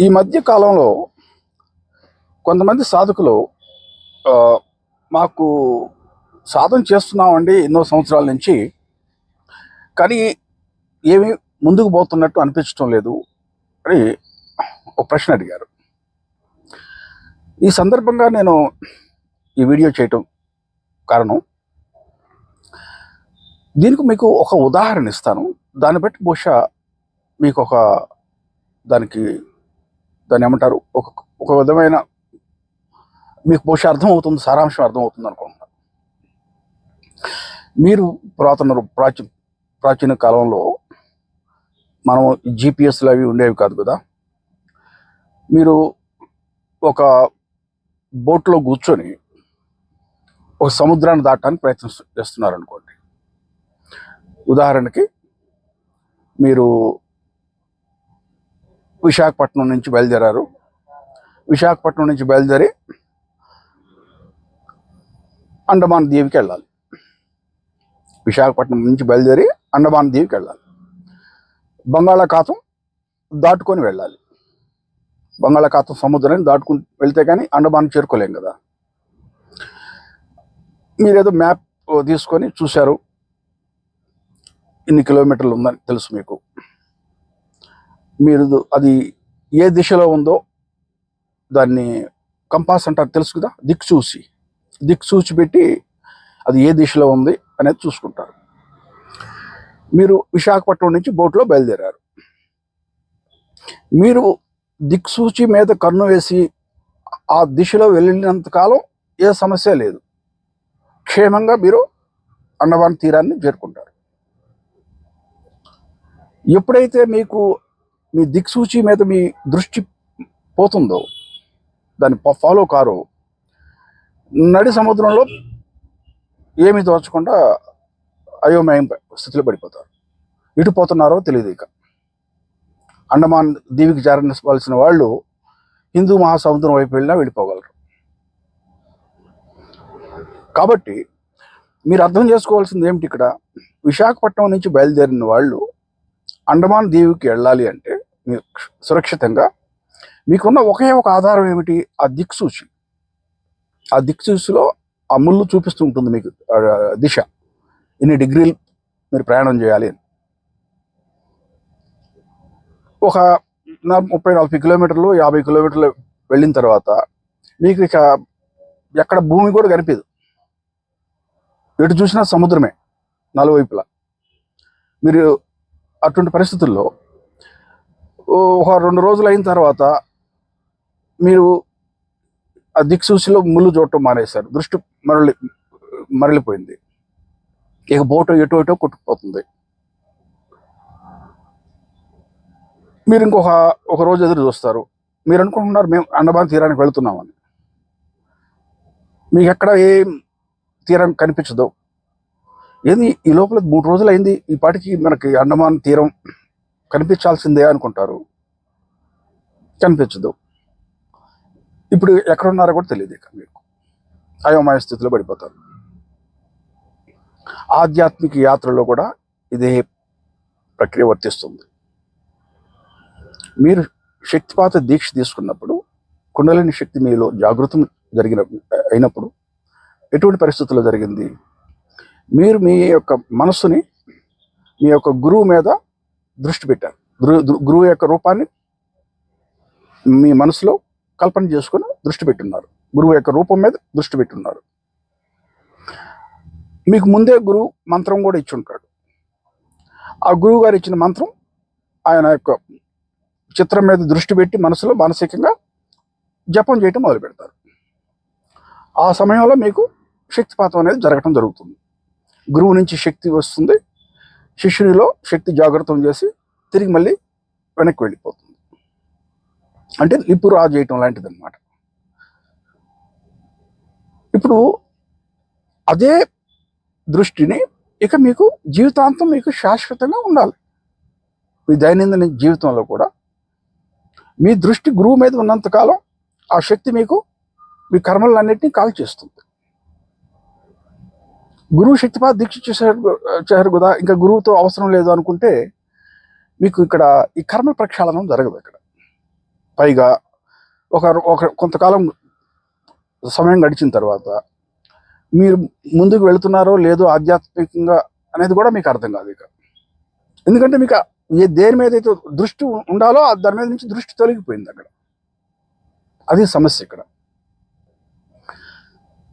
ఈ మధ్య కాలంలో కొంతమంది సాధకులు మాకు సాధన చేస్తున్నామండి ఎన్నో సంవత్సరాల నుంచి, కానీ ఏమీ ముందుకు పోతున్నట్టు అనిపించడం లేదు అని ఒక ప్రశ్న అడిగారు. ఈ సందర్భంగా నేను ఈ వీడియో చేయటం కారణం, దీనికి మీకు ఒక ఉదాహరణ ఇస్తాను. దాన్ని బట్టి బహుశా మీకు దాన్ని ఏమంటారు, ఒక విధమైన మీకు బహుశా అర్థమవుతుంది, సారాంశం అర్థమవుతుంది అనుకుంటున్నాను. మీరు ప్రాచీన కాలంలో మనం జిపిఎస్లు అవి ఉండేవి కాదు కదా. మీరు ఒక బోట్లో కూర్చొని ఒక సముద్రాన్ని దాటడానికి ప్రయత్నం చేస్తున్నారనుకోండి. ఉదాహరణకి మీరు విశాఖపట్నం నుంచి బయలుదేరారు. విశాఖపట్నం నుంచి బయలుదేరి అండమాన్ దీవికి వెళ్ళాలి. విశాఖపట్నం నుంచి బయలుదేరి అండమాన్ దీవికి వెళ్ళాలి. బంగాళాఖాతం దాటుకొని వెళ్ళాలి. బంగాళాఖాతం సముద్రాన్ని దాటుకుని వెళ్తే కానీ అండమాన్ చేరుకోలేం కదా. మీరేదో మ్యాప్ తీసుకొని చూశారు, ఇన్ని కిలోమీటర్లు ఉందని తెలుసు మీకు. మీరు అది ఏ దిశలో ఉందో దాన్ని కంపాస్ అంటారు, తెలుసు కదా. దిక్సూచి పెట్టి అది ఏ దిశలో ఉంది అనేది చూసుకుంటారు. మీరు విశాఖపట్నం నుంచి బోట్లో బయలుదేరారు. మీరు దిక్సూచి మీద కన్ను వేసి ఆ దిశలో వెళ్ళినంతకాలం ఏ సమస్య లేదు, క్షేమంగా మీరు అండమాన్ తీరాన్ని చేరుకుంటారు. ఎప్పుడైతే మీకు మీ దిక్సూచి మీద మీ దృష్టి పోతుందో, దాన్ని ఫాలో కారు, నడి సముద్రంలో ఏమీ తోచకుండా అయోమయం స్థితిలో పడిపోతారు. ఇటు పోతున్నారో తెలియదు. ఇక అండమాన్ దీవికి చేరవలసిన వాళ్ళు హిందూ మహాసముద్రం వైపు వెళ్ళినా వెళ్ళిపోగలరు. కాబట్టి మీరు అర్థం చేసుకోవాల్సింది ఏమిటి, ఇక్కడ విశాఖపట్నం నుంచి బయలుదేరిన వాళ్ళు అండమాన్ దీవికి వెళ్ళాలి అంటే మీరు సురక్షితంగా, మీకున్న ఒకే ఒక ఆధారం ఏమిటి, ఆ దిక్సూచి. ఆ దిక్సూచిలో ఆ ముళ్ళు చూపిస్తూ ఉంటుంది మీకు దిశ, ఇన్ని డిగ్రీలు మీరు ప్రయాణం చేయాలి అని. ఒక 30-40 కిలోమీటర్లు 50 కిలోమీటర్లు వెళ్ళిన తర్వాత మీకు ఇక ఎక్కడ భూమి కూడా కనిపించదు. ఎటు చూసినా సముద్రమే నలువైపులా. మీరు అటువంటి పరిస్థితుల్లో ఒక 2 రోజులు అయిన తర్వాత మీరు ఆ దిక్సూచిలో ముళ్ళు చూడటం మానేశారు. దృష్టి మరలిపోయింది. ఇక బోటు ఎటో కొట్టుకుపోతుంది. మీరు ఒక రోజు ఎదురు చూస్తారు. మీరు అనుకుంటున్నారు మేము అండమాన్ తీరానికి వెళుతున్నామని. మీకు ఎక్కడ ఏం తీరం కనిపించదు. ఏంది ఈ లోపల 3 రోజులు అయింది, ఈ పాటికి మనకి అండమాన్ తీరం కనిపించాల్సిందే అనుకుంటారు. కనిపించదు. ఇప్పుడు ఎక్కడున్నారో కూడా తెలియదు. ఇక మీకు అయోమయ స్థితిలో పడిపోతారు. ఆధ్యాత్మిక యాత్రలో కూడా ఇదే ప్రక్రియ వర్తిస్తుంది. మీరు శక్తిపాత దీక్ష తీసుకున్నప్పుడు, కుండలిని శక్తి మీలో జాగృతం అయినప్పుడు ఎటువంటి పరిస్థితుల్లో జరిగింది, మీరు మీ యొక్క మనస్సుని మీ యొక్క గురువు మీద దృష్టి పెట్టారు. గురువు యొక్క రూపాన్ని మీ మనసులో కల్పన చేసుకుని దృష్టి పెట్టున్నారు. గురువు యొక్క రూపం మీద దృష్టి పెట్టున్నారు. మీకు ముందే గురువు మంత్రం కూడా ఇచ్చి ఉంటాడు. ఆ గురువు గారు ఇచ్చిన మంత్రం ఆయన యొక్క చిత్రం మీద దృష్టి పెట్టి మనసులో మానసికంగా జపం చేయటం మొదలు పెడతారు. ఆ సమయంలో మీకు శక్తిపాతం అనేది జరగటం జరుగుతుంది. గురువు నుంచి శక్తి వస్తుంది, శిష్యునిలో శక్తి జాగృతం చేసి తిరిగి మళ్ళీ వెనక్కి వెళ్ళిపోతుంది. అంటే నిప్పు రా చేయటం లాంటిది అనమాట. ఇప్పుడు అదే దృష్టిని ఇక మీకు జీవితాంతం మీకు శాశ్వతంగా ఉండాలి. మీ దైనందిన జీవితంలో కూడా మీ దృష్టి గురువు మీద ఉన్నంతకాలం ఆ శక్తి మీకు మీ కర్మలన్నింటినీ కాల్ చేస్తుంది. గురువు శక్తిపాత దీక్ష చేశారు కదా, ఇంకా గురువుతో అవసరం లేదు అనుకుంటే మీకు ఇక్కడ ఈ కర్మ ప్రక్షాళనం జరగదు ఇక్కడ. పైగా ఒక ఒక కొంతకాలం సమయం గడిచిన తర్వాత మీరు ముందుకు వెళుతున్నారో లేదో ఆధ్యాత్మికంగా అనేది కూడా మీకు అర్థం కాదు ఇక. ఎందుకంటే మీకు దేని మీద అయితే దృష్టి ఉండాలో దాని మీద నుంచి దృష్టి తొలగిపోయింది అక్కడ. అది సమస్య ఇక్కడ.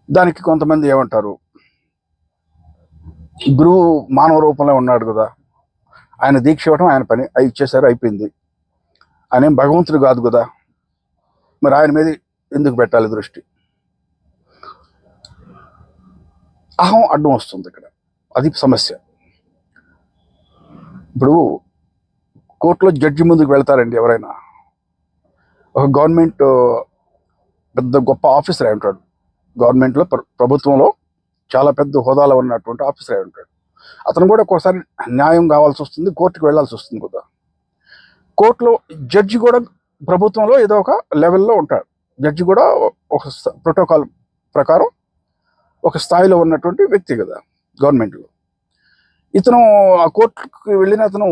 దానికి కొంతమంది ఏమంటారు, గురువు మానవ రూపంలో ఉన్నాడు కదా, ఆయన దీక్ష ఇవ్వడం ఆయన పని, అవి ఇచ్చేసారు, అయిపోయింది. ఆయన ఏం భగవంతుడు కాదు కదా, మరి ఆయన మీద ఎందుకు పెట్టాలి దృష్టి? అహం అడ్డం వస్తుంది ఇక్కడ. అది సమస్య. ఇప్పుడు కోర్టులో జడ్జి ముందుకు వెళ్తారండి ఎవరైనా. ఒక గవర్నమెంట్ పెద్ద గొప్ప ఆఫీసర్ అయి ఉంటాడు, గవర్నమెంట్లో ప్రభుత్వంలో చాలా పెద్ద హోదాలో ఉన్నటువంటి ఆఫీసర్ అయి ఉంటాడు. అతను కూడా ఒక్కోసారి న్యాయం కావాల్సి వస్తుంది, కోర్టుకు వెళ్ళాల్సి వస్తుంది కదా. కోర్టులో జడ్జి కూడా ప్రభుత్వంలో ఏదో ఒక లెవెల్లో ఉంటాడు. జడ్జి కూడా ఒక ప్రోటోకాల్ ప్రకారం ఒక స్థాయిలో ఉన్నటువంటి వ్యక్తి కదా గవర్నమెంట్లో. ఇతను ఆ కోర్టుకి వెళ్ళిన అతను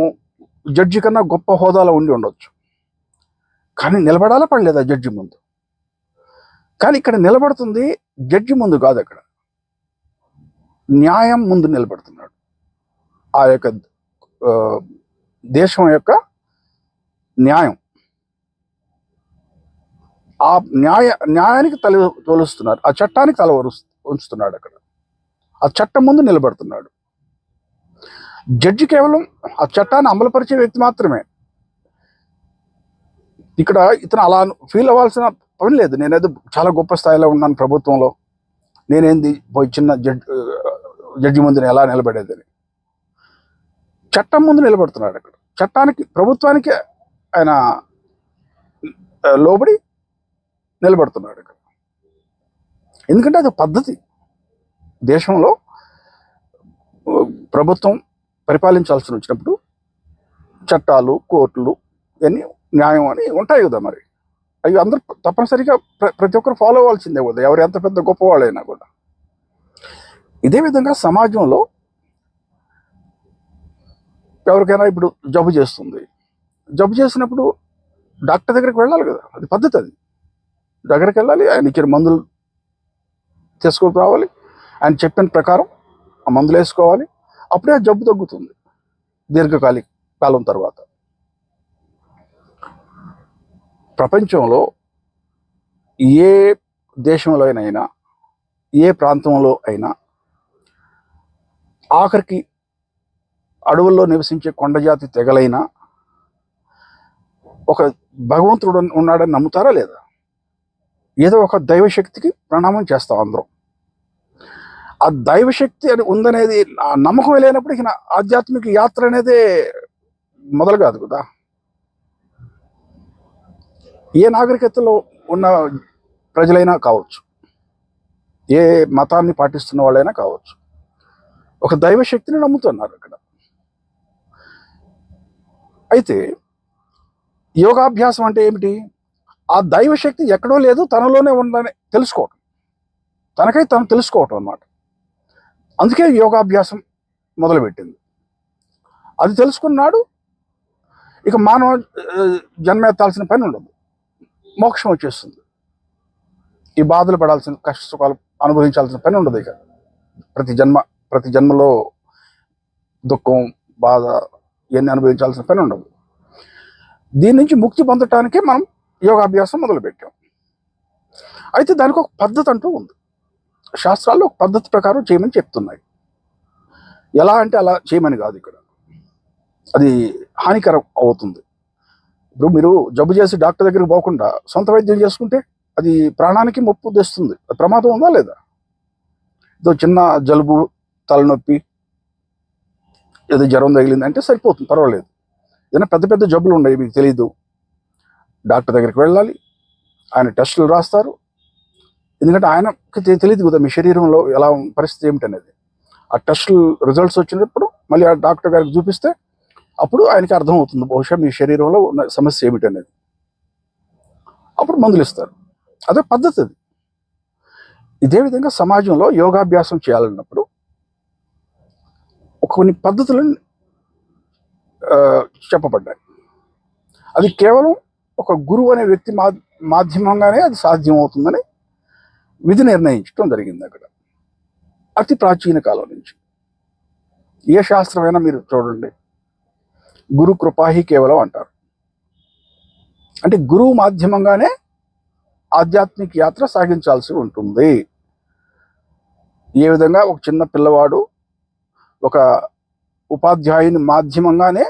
జడ్జి కన్నా గొప్ప హోదాలో ఉండి ఉండొచ్చు, కానీ నిలబడాలా పడలేదా జడ్జి ముందు? కానీ ఇక్కడ నిలబడుతుంది జడ్జి ముందు కాదు, అక్కడ న్యాయం ముందు నిలబడుతున్నాడు. ఆ యొక్క దేశం యొక్క న్యాయం, ఆ న్యాయానికి తోలుస్తున్నారు, ఆ చట్టానికి తల ఉంచుతున్నాడు అక్కడ. ఆ చట్టం ముందు నిలబడుతున్నాడు. జడ్జి కేవలం ఆ చట్టాన్ని అమలుపరిచే వ్యక్తి మాత్రమే. ఇక్కడ ఇతను అలా ఫీల్ అవ్వాల్సిన పని లేదు. నేనేదో చాలా గొప్ప స్థాయిలో ఉన్నాను ప్రభుత్వంలో, నేనేంది పోయి చిన్న జడ్జి ముందు ఎలా నిలబడేదని. చట్టం ముందు నిలబడుతున్నాడు అక్కడ. చట్టానికి, ప్రభుత్వానికి ఆయన లోబడి నిలబడుతున్నాడు అక్కడ. ఎందుకంటే అది పద్ధతి. దేశంలో ప్రభుత్వం పరిపాలించాల్సి వచ్చినప్పుడు చట్టాలు, కోర్టులు ఇవన్నీ న్యాయం అని ఉంటాయి కదా. మరి అవి అందరూ తప్పనిసరిగా ప్రతి ఒక్కరు ఫాలో అవ్వాల్సిందే కదా, ఎవరు ఎంత పెద్ద గొప్పవాళ్ళైనా కూడా. ఇదే విధంగా సమాజంలో ఎవరికైనా ఇప్పుడు జబ్బు చేస్తుంది, జబ్బు చేసినప్పుడు డాక్టర్ దగ్గరికి వెళ్ళాలి కదా, అది పద్ధతి. అది దగ్గరికి వెళ్ళాలి, ఆయన ఇచ్చిన మందులు తీసుకొని రావాలి, ఆయన చెప్పిన ప్రకారం ఆ మందులు వేసుకోవాలి. అప్పుడే ఆ జబ్బు తగ్గుతుంది కాలం తర్వాత. ప్రపంచంలో ఏ దేశంలో అయినా, ఏ ప్రాంతంలో అయినా, ఆఖరికి అడవుల్లో నివసించే కొండజాతి తెగలైనా ఒక భగవంతుడు ఉన్నాడని నమ్ముతారా లేదా? ఏదో ఒక దైవశక్తికి ప్రణామం చేస్తాం అందరం. ఆ దైవశక్తి అని ఉందనేది ఆ నమ్మకం లేనప్పుడు ఇక ఆధ్యాత్మిక యాత్ర అనేది మొదలు కాదు కదా. ఏ నాగరికతలో ఉన్న ప్రజలైనా కావచ్చు, ఏ మతాన్ని పాటిస్తున్న వాళ్ళైనా కావచ్చు, ఒక దైవశక్తిని నమ్ముతున్నారు అక్కడ. అయితే యోగాభ్యాసం అంటే ఏమిటి? ఆ దైవశక్తి ఎక్కడో లేదు, తనలోనే ఉందని తెలుసుకోవటం, తనకై తను తెలుసుకోవటం అన్నమాట. అందుకే యోగాభ్యాసం మొదలుపెట్టింది. అది తెలుసుకున్నాడు, ఇక మానవ జన్మ ఎత్తాల్సిన పని ఉండదు, మోక్షం వచ్చేస్తుంది. ఈ బాధలు పడాల్సిన, కష్ట సుఖాలు అనుభవించాల్సిన పని ఉండదు. ఇక ప్రతి జన్మలో దుఃఖం, బాధ ఇవన్నీ అనుభవించాల్సిన పని ఉండదు. దీని నుంచి ముక్తి పొందటానికే మనం యోగాభ్యాసం మొదలుపెట్టాం. అయితే దానికి ఒక పద్ధతి అంటూ ఉంది. శాస్త్రాల్లో ఒక పద్ధతి ప్రకారం చేయమని చెప్తున్నాయి. ఎలా అంటే అలా చేయమని కాదు, ఇక్కడ అది హానికరం అవుతుంది. ఇప్పుడు మీరు జబ్బు చేసి డాక్టర్ దగ్గరికి పోకుండా సొంత వైద్యం చేసుకుంటే అది ప్రాణానికి ముప్పు తెస్తుంది. ప్రమాదం ఉందా లేదా? ఏదో చిన్న జలుబు, తలనొప్పి, ఏదో జ్వరం తగిలింది అంటే సరిపోతుంది, పర్వాలేదు. ఏదైనా పెద్ద పెద్ద జబ్బులు ఉన్నాయి, మీకు తెలీదు, డాక్టర్ దగ్గరికి వెళ్ళాలి, ఆయన టెస్టులు రాస్తారు. ఎందుకంటే ఆయనకి తెలియదు కదా మీ శరీరంలో ఎలా పరిస్థితి ఏమిటనేది. ఆ టెస్టులు రిజల్ట్స్ వచ్చినప్పుడు మళ్ళీ ఆ డాక్టర్ గారికి చూపిస్తే అప్పుడు ఆయనకి అర్థమవుతుంది బహుశా మీ శరీరంలో ఉన్న సమస్య ఏమిటనేది. అప్పుడు మందులు ఇస్తారు. అదే పద్ధతి అది. ఇదే విధంగా సమాజంలో యోగాభ్యాసం చేయాలన్నప్పుడు కొన్ని పద్ధతులను ఆ, చెప్పబడ్డాయి. అది కేవలం ఒక గురువు అనే వ్యక్తి మాధ్యమంగానే అది సాధ్యం అవుతుందని విధి నిర్ణయించడం జరిగింది అక్కడ. అతి ప్రాచీన కాలం నుంచి ఏ శాస్త్రమైనా మీరు చూడండి, గురు కృపాహి కేవలం అంటారు. అంటే గురువు మాధ్యమంగానే ఆధ్యాత్మిక యాత్ర సాగించాల్సి ఉంటుంది. ఏ విధంగా ఒక చిన్న పిల్లవాడు ఒక ఉపాధ్యాయుని మాధ్యమంగానే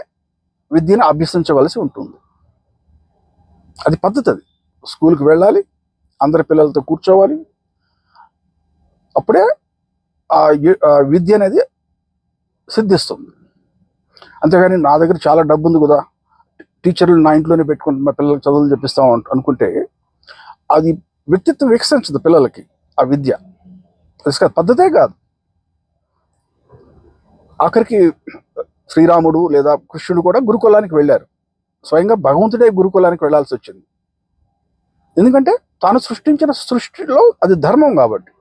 విద్యను అభ్యసించవలసి ఉంటుంది. అది పద్ధతి. అది స్కూల్కి వెళ్ళాలి, అందరి పిల్లలతో కూర్చోవాలి, అప్పుడే ఆ విద్య అనేది సిద్ధిస్తుంది. అంతేగాని నా దగ్గర చాలా డబ్బు ఉంది కదా, టీచర్లు నా ఇంట్లోనే పెట్టుకుని మా పిల్లలకి చదువులు చెప్పిస్తాం అనుకుంటే అది వ్యక్తిత్వం వికసించదు పిల్లలకి. ఆ విద్య పద్ధతే కాదు. ఆఖరికి శ్రీరాముడు లేదా కృష్ణుడు కూడా గురుకులానికి వెళ్ళారు. స్వయంగా భగవంతుడే గురుకులానికి వెళ్లాల్సి వచ్చింది. ఎందుకంటే తాను సృష్టించిన సృష్టిలో అది ధర్మం కాబట్టి,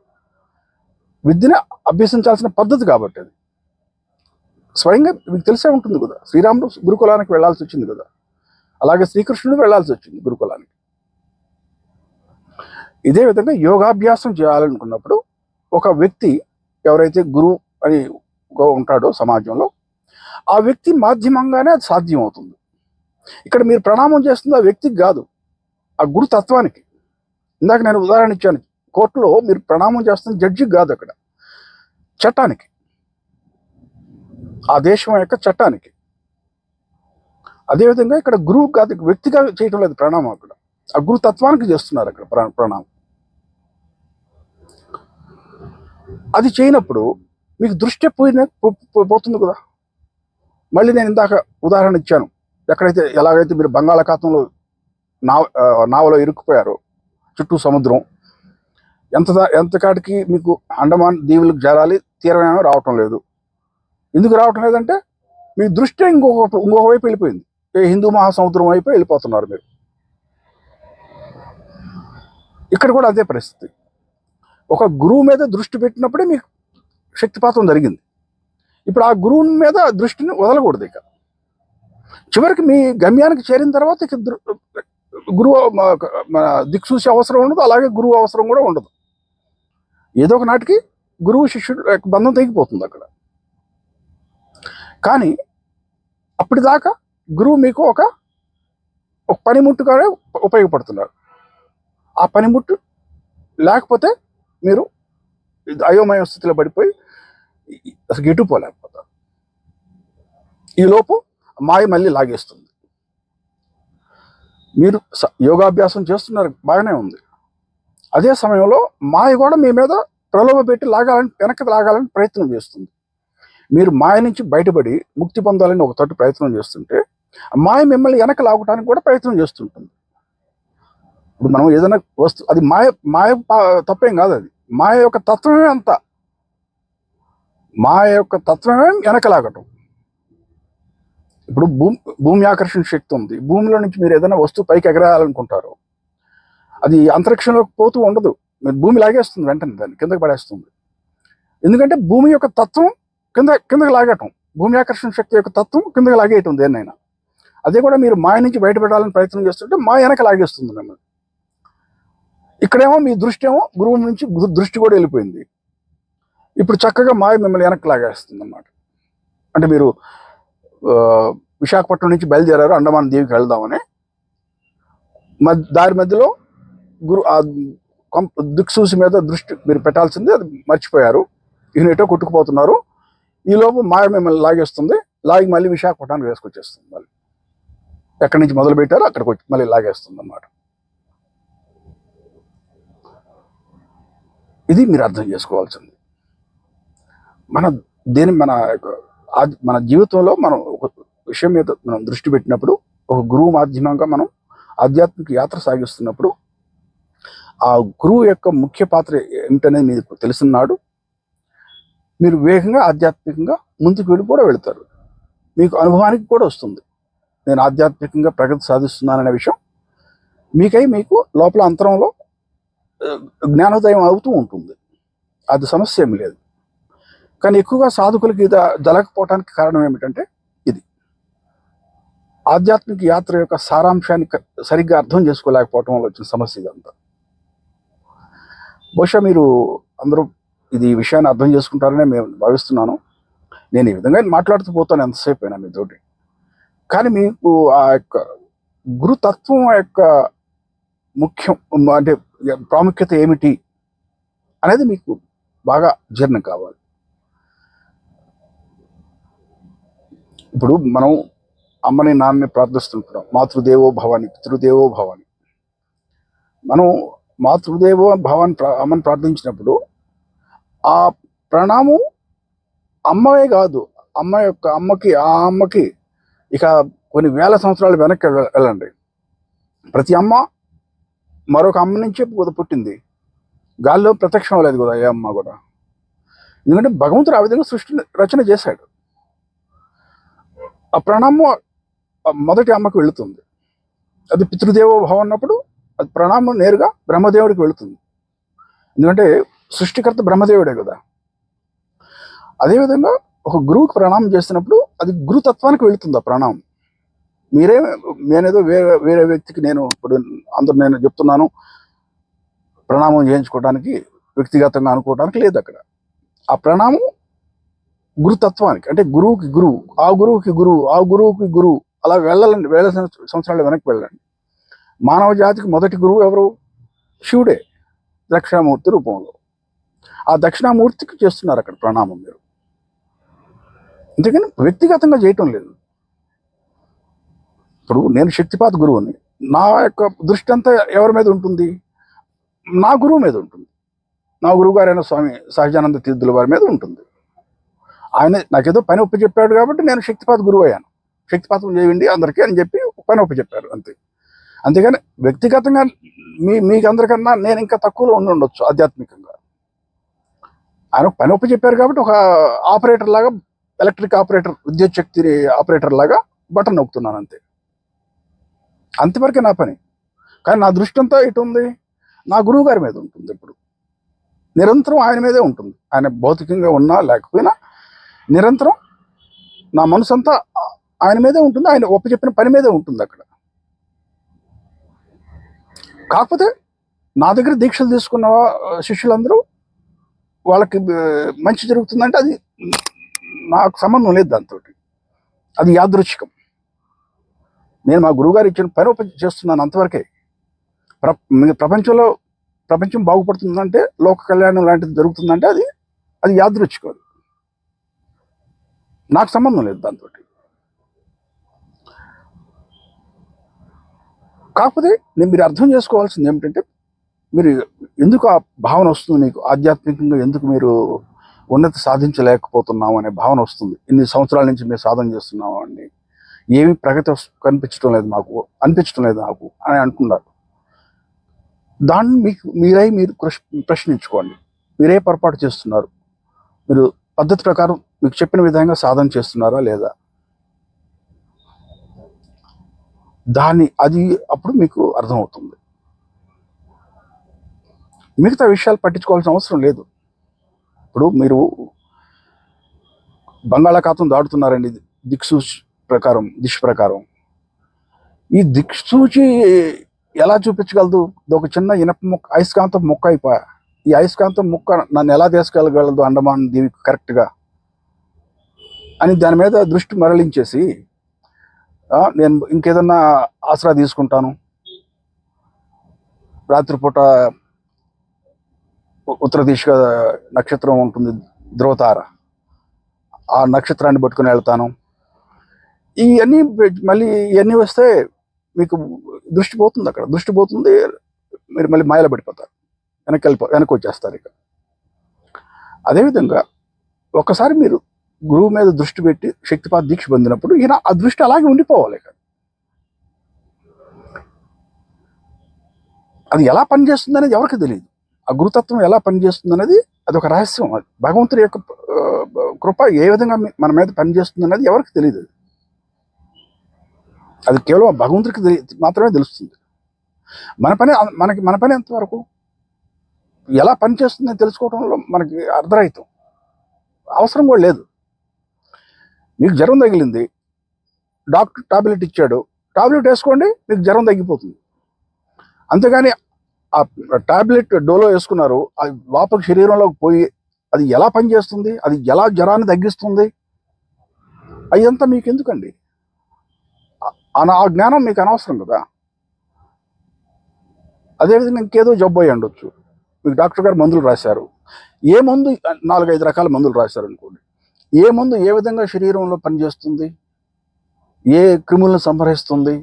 విద్యను అభ్యసించాల్సిన పద్ధతి కాబట్టి. అది స్వయంగా మీకు తెలిసే ఉంటుంది కదా, శ్రీరాముడు గురుకులానికి వెళ్లాల్సి వచ్చింది కదా, అలాగే శ్రీకృష్ణుడు వెళ్లాల్సి వచ్చింది గురుకులానికి. ఇదే విధంగా యోగాభ్యాసం చేయాలనుకున్నప్పుడు ఒక వ్యక్తి ఎవరైతే గురువు అని ఉంటాడో సమాజంలో, ఆ వ్యక్తి మాధ్యమంగానే అది సాధ్యం అవుతుంది. ఇక్కడ మీరు ప్రణామం చేస్తుంది ఆ వ్యక్తికి కాదు, ఆ గురుతత్వానికి. ఇందాక నేను ఉదాహరణ ఇచ్చాను, కోర్టులో మీరు ప్రణామం చేస్తున్న జడ్జికి కాదు, అక్కడ చట్టానికి, ఆ దేశం యొక్క చట్టానికి. అదేవిధంగా ఇక్కడ గురువు కాదు, వ్యక్తిగా చేయటం లేదు ప్రణామం, అక్కడ ఆ గురుతత్వానికి చేస్తున్నారు అక్కడ ప్రణామం. అది చేయనప్పుడు మీకు దృష్టి పోతుంది కదా. మళ్ళీ నేను ఇందాక ఉదాహరణ ఇచ్చాను, ఎక్కడైతే ఎలాగైతే మీరు బంగాళాఖాతంలో నావలో ఇరుక్కుపోయారో, చుట్టూ సముద్రం, ఎంతకాటికి మీకు అండమాన్ దీవులకు చేరాలి, తీరమేమో రావటం లేదు. ఎందుకు రావటం లేదంటే మీ దృష్టి ఇంకొక వైపు వెళ్ళిపోయింది, హిందూ మహాసముద్రం వైపు వెళ్ళిపోతున్నారు మీరు. ఇక్కడ కూడా అదే పరిస్థితి. ఒక గురువు మీద దృష్టి పెట్టినప్పుడే మీకు శక్తిపాతం జరిగింది. ఇప్పుడు ఆ గురువు మీద దృష్టిని వదలకూడదు. ఇక చివరికి మీ గమ్యానికి చేరిన తర్వాత ఇక గురువు మన దిక్సూచి అవసరం ఉండదు, అలాగే గురువు అవసరం కూడా ఉండదు. ఏదో ఒక నాటికి గురువు శిష్యుడు బంధం తెగిపోతుంది అక్కడ. కానీ అప్పటిదాకా గురువు మీకు ఒక పనిముట్టుగానే ఉపయోగపడుతున్నారు. ఆ పనిముట్టు లేకపోతే మీరు అయోమయ స్థితిలో పడిపోయి అసలు ఎటుపోలేకపోతారు. ఈలోపు మాయ మళ్ళీ లాగేస్తుంది. మీరు యోగాభ్యాసం చేస్తున్నారు, బాగానే ఉంది. అదే సమయంలో మాయ కూడా మీ మీద ప్రలోభ పెట్టి వెనక్కి లాగాలని ప్రయత్నం చేస్తుంది. మీరు మాయ నుంచి బయటపడి ముక్తి పొందాలని ఒక తోటి ప్రయత్నం చేస్తుంటే, మాయ మిమ్మల్ని వెనక లాగటానికి కూడా ప్రయత్నం చేస్తుంటుంది. ఇప్పుడు మనం ఏదైనా అది మాయ తప్పేం కాదు, అది మాయ యొక్క తత్వమే అంత. మాయ యొక్క తత్వమే వెనకలాగటం. ఇప్పుడు భూమి ఆకర్షణ శక్తి ఉంది. భూమిలో నుంచి మీరు ఏదైనా వస్తువు పైకి ఎగరాలనుకుంటారు, అది అంతరిక్షంలోకి పోతూ ఉండదు, మీరు భూమి లాగేస్తుంది, వెంటనే దాన్ని కిందకి పడేస్తుంది. ఎందుకంటే భూమి యొక్క తత్వం కిందకి లాగటం, భూమి ఆకర్షణ శక్తి యొక్క తత్వం కిందకి లాగేయటం దేన్నైనా. అదే కూడా మీరు మాయ నుంచి బయటపడాలని ప్రయత్నం చేస్తుంటే మాయ వెనక లాగేస్తుంది మిమ్మల్ని. ఇక్కడేమో మీ దృష్టి ఏమో గురువు నుంచి దృష్టి కూడా వెళ్ళిపోయింది. ఇప్పుడు చక్కగా మాయ మిమ్మల్ని వెనక్కి లాగేస్తుంది అన్నమాట. అంటే మీరు విశాఖపట్నం నుంచి బయలుదేరారు అండమాన్ దీవికి వెళ్దామని, దారి మధ్యలో దిక్సూసి మీద దృష్టి మీరు పెట్టాల్సింది అది మర్చిపోయారు, ఈయనటో కొట్టుకుపోతున్నారు. ఈలోపు మాయ మిమ్మల్ని లాగేస్తుంది, లాగి మళ్ళీ విశాఖపట్నానికి వేసుకొచ్చేస్తుంది. మళ్ళీ ఎక్కడి నుంచి మొదలు పెట్టారో అక్కడికి వచ్చి మళ్ళీ లాగేస్తుంది అన్నమాట. ఇది మీరు అర్థం చేసుకోవాల్సింది. మన జీవితంలో మనం ఒక విషయం మీద మనం దృష్టి పెట్టినప్పుడు, ఒక గురువు మాధ్యమంగా మనం ఆధ్యాత్మిక యాత్ర సాగిస్తున్నప్పుడు, ఆ గురువు యొక్క ముఖ్య పాత్ర ఏమిటనేది మీకు తెలిసినాడు మీరు వేగంగా ఆధ్యాత్మికంగా ముందుకు కూడా వెళతారు. మీకు అనుభవానికి కూడా వస్తుంది, నేను ఆధ్యాత్మికంగా ప్రగతి సాధిస్తున్నాననే విషయం మీకు లోపల అంతరంలో జ్ఞానోదయం అవుతూ ఉంటుంది. అది సమస్య ఏమి లేదు. కానీ ఎక్కువగా సాధకులకి ఇది జరగకపోవటానికి కారణం ఏమిటంటే ఇది. ఆధ్యాత్మిక యాత్ర యొక్క సారాంశాన్ని సరిగ్గా అర్థం చేసుకోలేకపోవటం వల్ల వచ్చిన సమస్య ఇదంతా. బహుశా మీరు అందరూ ఇది విషయాన్ని అర్థం చేసుకుంటారనే మేము భావిస్తున్నాను. నేను ఈ విధంగా మాట్లాడుతూ పోతాను ఎంతసేపు అయినా మీతోటి. కానీ మీకు ఆ యొక్క గురుతత్వం యొక్క ముఖ్యం అంటే ప్రాముఖ్యత ఏమిటి అనేది మీకు బాగా జీర్ణం కావాలి. ఇప్పుడు మనం అమ్మని నాన్నని ప్రార్థిస్తుంటున్నాం, మాతృదేవో భవాని పితృదేవో భవాని. మనం మాతృదేవో భవాని అమ్మని ప్రార్థించినప్పుడు ఆ ప్రణామం అమ్మవే కాదు, అమ్మకి ఇక కొన్ని వేల సంవత్సరాలు వెనక్కి వెళ్ళండి. ప్రతి అమ్మ మరొక అమ్మ నుంచే పుట్టింది. గాల్లో ప్రత్యక్షం అవ్వలేదు కదా ఏ అమ్మ కూడా. ఎందుకంటే భగవంతుడు ఆ విధంగా సృష్టి రచన చేశాడు. ఆ ప్రణామం మొదటి అమ్మకు వెళుతుంది. అది పితృదేవో భవ అన్నప్పుడు అది ప్రణామం నేరుగా బ్రహ్మదేవుడికి వెళుతుంది. ఎందుకంటే సృష్టికర్త బ్రహ్మదేవుడే కదా. అదేవిధంగా ఒక గురువుకి ప్రణామం చేసినప్పుడు అది గురుతత్వానికి వెళుతుంది ఆ ప్రణామం. నేనేదో వేరే వ్యక్తికి ఇప్పుడు నేను చెప్తున్నాను ప్రణామం చేయించుకోవడానికి వ్యక్తిగతంగా అనుకోవడానికి లేదు. అక్కడ ఆ ప్రణామం గురుతత్వానికి, అంటే గురువుకి గురువు, ఆ గురువుకి గురువు అలా వెళ్ళాలండి. వేల సంవత్సరాలు వెనక్కి వెళ్ళండి. మానవ జాతికి మొదటి గురువు ఎవరు? శివుడే, దక్షిణామూర్తి రూపంలో. ఆ దక్షిణామూర్తికి చేస్తున్నారు అక్కడ ప్రణామం మీరు. అందుకని వ్యక్తిగతంగా చేయటం లేదు. ఇప్పుడు నేను శక్తిపాత గురువుని, నా యొక్క దృష్టి అంతా ఎవరి మీద ఉంటుంది? నా గురువు మీద ఉంటుంది. నా గురువు గారైన స్వామి సహజానంద తీర్థుల వారి మీద ఉంటుంది. ఆయన నాకేదో పని ఒప్పచెప్పాడు కాబట్టి నేను శక్తిపాత గురువు అయ్యాను. శక్తిపాతం చేయండి అందరికీ అని చెప్పి పని ఒప్పచెప్పారు అంతే. అంతేగాని వ్యక్తిగతంగా మీకందరికన్నా నేను ఇంకా తక్కువలో ఉండొచ్చు ఆధ్యాత్మికంగా. ఆయన పని ఒప్పచెప్పారు కాబట్టి ఒక ఆపరేటర్ లాగా, ఎలక్ట్రిక్ ఆపరేటర్, విద్యుత్ శక్తి ఆపరేటర్ లాగా బటన్ నొక్కుతున్నాను అంతే. అంతవరకే నా పని. కానీ నా దృష్టి అంతా ఎటు ఉంది? నా గురువు గారి మీద ఉంటుంది. ఇప్పుడు నిరంతరం ఆయన మీదే ఉంటుంది. ఆయన భౌతికంగా ఉన్నా లేకపోయినా నిరంతరం నా మనసు అంతా ఆయన మీదే ఉంటుంది. ఆయన ఒప్పచెప్పిన పని మీదే ఉంటుంది అక్కడ. కాకపోతే నా దగ్గర దీక్షలు తీసుకున్న శిష్యులందరూ వాళ్ళకి మంచి జరుగుతుందంటే అది నాకు సంబంధం లేదు దాంతో. అది యాదృచ్ఛికం. నేను మా గురువుగారు ఇచ్చిన పని చేస్తున్నాను అంతవరకే. ప్రపంచం బాగుపడుతుందంటే, లోక కళ్యాణం లాంటిది జరుగుతుందంటే అది యాదృచ్ఛికం. నాకు సంబంధం లేదు దాంతో. కాకపోతే మీరు అర్థం చేసుకోవాల్సింది ఏమిటంటే, మీరు ఎందుకు ఆ భావన వస్తుంది మీకు ఆధ్యాత్మికంగా, ఎందుకు మీరు ఉన్నతి సాధించలేకపోతున్నాం అనే భావన వస్తుంది. ఇన్ని సంవత్సరాల నుంచి మేము సాధన చేస్తున్నాము అండి, ఏమి ప్రగతి అనిపించడం లేదు నాకు అని అంటున్నారు. దాన్ని మీరు ప్రశ్నించుకోండి. మీరే పొరపాటు చేస్తున్నారు? మీరు పద్ధతి ప్రకారం మీకు చెప్పిన విధంగా సాధన చేస్తున్నారా లేదా? అది అప్పుడు మీకు అర్థమవుతుంది. మిగతా విషయాలు పట్టించుకోవాల్సిన అవసరం లేదు. ఇప్పుడు మీరు బంగాళాఖాతం దాటుతున్నారండి దిశ ప్రకారం. ఈ దిక్సూచి ఎలా చూపించగలదు? ఒక చిన్న ఇనప ముక్క, అయస్కాంతం ముక్క అయిపోయా. ఈ అయస్కాంతం ముక్క నన్ను ఎలా తీసుకెళ్ళగలదు అండమాన్ దీవికి కరెక్ట్గా అని దాని మీద దృష్టి మరలించేసి నేను ఇంకేదన్నా ఆసరా తీసుకుంటాను, రాత్రిపూట ఉత్తర దిశ నక్షత్రం ఉంటుంది, ధ్రువతార, ఆ నక్షత్రాన్ని పట్టుకుని వెళ్తాను. ఇవన్నీ వస్తే మీకు దృష్టి పోతుంది. అక్కడ దృష్టి పోతుంది, మీరు మళ్ళీ మాయలో పడిపోతారు, వెనక్కి వచ్చేస్తారు. ఇక అదేవిధంగా ఒక్కసారి మీరు గురువు మీద దృష్టి పెట్టి శక్తిపాత దీక్ష పొందినప్పుడు ఆ దృష్టి అలాగే ఉండిపోవాలి. అది ఎలా పనిచేస్తుంది అనేది ఎవరికి తెలియదు. ఆ గురుతత్వం ఎలా పనిచేస్తుంది అనేది అది ఒక రహస్యం. అది భగవంతుడి యొక్క కృప ఏ విధంగా మన మీద పనిచేస్తుంది అనేది ఎవరికి తెలియదు. అది కేవలం భగవంతుడికి మాత్రమే తెలుస్తుంది. మన పని ఎంతవరకు ఎలా పనిచేస్తుందని తెలుసుకోవడంలో మనకి అవసరం కూడా లేదు. మీకు జ్వరం తగిలింది, డాక్టర్ టాబ్లెట్ ఇచ్చాడు, టాబ్లెట్ వేసుకోండి మీకు జ్వరం తగ్గిపోతుంది. అంతేగాని ఆ టాబ్లెట్ డోలో వేసుకున్నారు, అది లోపల శరీరంలోకి పోయి అది ఎలా పనిచేస్తుంది, అది ఎలా జ్వరాన్ని తగ్గిస్తుంది, అదంతా మీకు ఎందుకండి? ఆ జ్ఞానం మీకు అనవసరం కదా. అదేవిధంగా ఇంకేదో జబ్బు అయి ఉండొచ్చు, మీకు డాక్టర్ గారు మందులు రాశారు, ఏ మందు 4-5 రకాల మందులు రాశారు అనుకోండి, ఏ మందు ఏ విధంగా శరీరంలో పనిచేస్తుంది, ఏ క్రిములను సంహరిస్తుంది,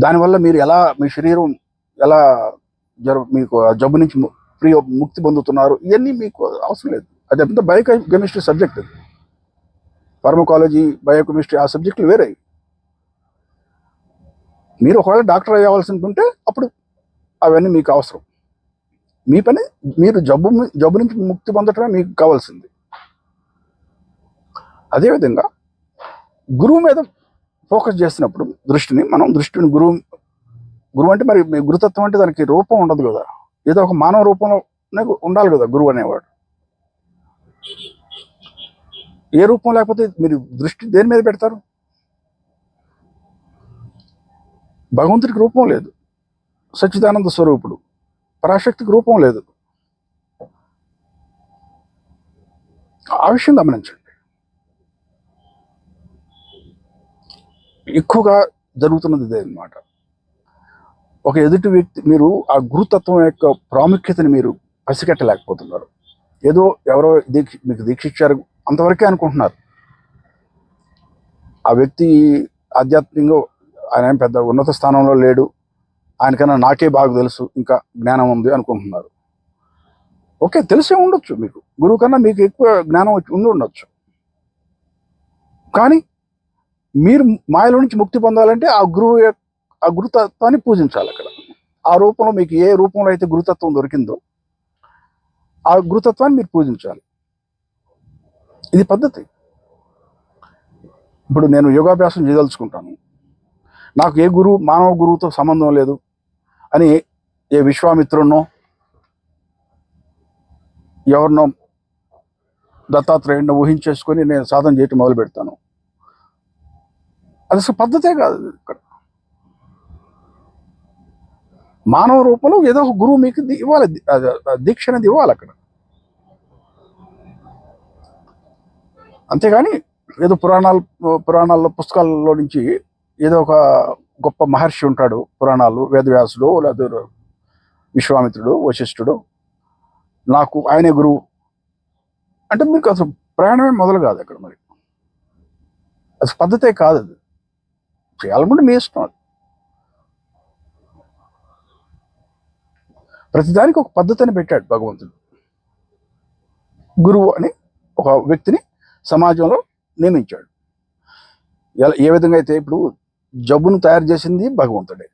దానివల్ల మీరు ఎలా మీ శరీరం ఎలా మీకు ఆ జబ్బు నుంచి ముక్తి పొందుతున్నారు, ఇవన్నీ మీకు అవసరం లేదు. అది అంతా బయోకెమిస్ట్రీ సబ్జెక్ట్, అది ఫార్మకాలజీ బయోకెమిస్ట్రీ ఆ సబ్జెక్టులు వేరే. మీరు ఒకవేళ డాక్టర్ అయ్యవలసి ఉంటే అప్పుడు అవన్నీ మీకు అవసరం. మీ పని మీరు జబ్బు నుంచి ముక్తి పొందటమే మీకు కావాల్సింది. అదేవిధంగా గురువు మీద ఫోకస్ చేసినప్పుడు దృష్టిని గురువు అంటే మరి మీ గురుతత్వం అంటే దానికి రూపం ఉండదు కదా, ఏదో ఒక మానవ రూపంలోనే ఉండాలి కదా గురువు అనేవాడు. ఏ రూపం లేకపోతే మీరు దృష్టి దేని మీద పెడతారు? భగవంతుడికి రూపం లేదు, సచ్చిదానంద స్వరూపుడు, పరాశక్తికి రూపం లేదు. ఆ విషయం గమనించండి. ఎక్కువగా జరుగుతున్నది ఇదే అన్నమాట. ఒక ఎదుటి వ్యక్తి మీరు ఆ గురుతత్వం యొక్క ప్రాముఖ్యతని మీరు పసిగట్టలేకపోతున్నారు. ఏదో ఎవరో మీకు దీక్ష ఇచ్చారు అంతవరకే అనుకుంటున్నారు. ఆ వ్యక్తి ఆధ్యాత్మికంగా ఆయన పెద్ద ఉన్నత స్థానంలో లేడు, ఆయనకన్నా నాకే బాగా తెలుసు, ఇంకా జ్ఞానం ఉంది అనుకుంటున్నారు. ఓకే, తెలిసే ఉండొచ్చు, మీకు గురువు కన్నా మీకు ఎక్కువ జ్ఞానం ఉండి ఉండొచ్చు. కానీ మీరు మాయలో నుంచి ముక్తి పొందాలంటే ఆ గురుతత్వాన్ని పూజించాలి. అక్కడ ఆ రూపంలో మీకు ఏ రూపంలో అయితే గురుతత్వం దొరికిందో ఆ గురుతత్వాన్ని మీరు పూజించాలి. ఇది పద్ధతి. ఇప్పుడు నేను యోగాభ్యాసం చేయదలుచుకుంటాను, నాకు ఏ మానవ గురువుతో సంబంధం లేదు అని ఏ విశ్వామిత్రున్నో ఎవరినో దత్తాత్రేయుడినో ఊహించేసుకొని నేను సాధన చేయటం మొదలు పెడతాను. అది అసలు పద్ధతే కాదు. ఇక్కడ మానవ రూపంలో ఏదో ఒక గురువు మీకు ఇవ్వాలి, దీక్ష అనేది ఇవ్వాలి అక్కడ. అంతేగాని ఏదో పురాణాల్లో పుస్తకాల్లో నుంచి ఏదో ఒక గొప్ప మహర్షి ఉంటాడు, పురాణాలు వేదవ్యాసుడు లేదా విశ్వామిత్రుడు వశిష్ఠుడు, నాకు ఆయనే గురువు అంటే మీకు అసలు ప్రయాణమే మొదలు కాదు అక్కడ. మరి అసలు పద్ధతే కాదు. అది చేయాలనుకుంటే మీ ఇష్టం. అది ప్రతిదానికి ఒక పద్ధతిని పెట్టాడు భగవంతుడు. గురువు అని ఒక వ్యక్తిని సమాజంలో నియమించాడు. ఏ విధంగా అయితే ఇప్పుడు జబ్బును తయారు చేసింది భగవంతుడే,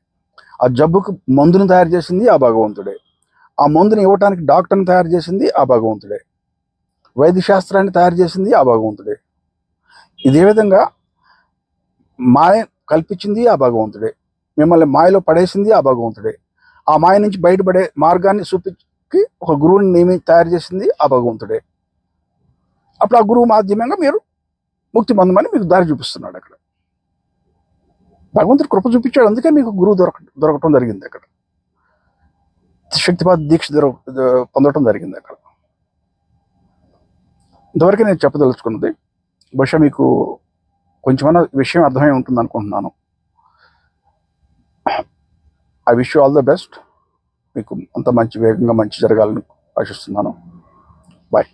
ఆ జబ్బుకు మందును తయారు చేసింది ఆ భగవంతుడే, ఆ మందుని ఇవ్వటానికి డాక్టర్ని తయారు చేసింది ఆ భగవంతుడే, వైద్య శాస్త్రాన్ని తయారు చేసింది ఆ భగవంతుడే. ఇదే విధంగా మాయ కల్పించింది ఆ భగవంతుడే, మిమ్మల్ని మాయలో పడేసింది ఆ భగవంతుడే, ఆ మాయ నుంచి బయటపడే మార్గాన్ని చూపించి ఒక గురువుని తయారు చేసింది ఆ భగవంతుడే. అప్పుడు ఆ గురువు మాధ్యమంగా మీరు ముక్తి పొందమని మీకు దారి చూపిస్తున్నాడు. అక్కడ భగవంతుడు కృప చూపించాడు, అందుకే మీకు గురువు దొరకటం జరిగింది. అక్కడ శక్తిపాత దీక్ష పొందడం జరిగింది. అక్కడ ఇంతవరకు నేను చెప్పదలుచుకున్నది. బహుశా మీకు కొంచెమన్నా విషయం అర్థమై ఉంటుంది అనుకుంటున్నాను. I wish you all the best. మీకు అంత వేగంగా మంచి జరగాలని ఆశిస్తున్నాను. బాయ్.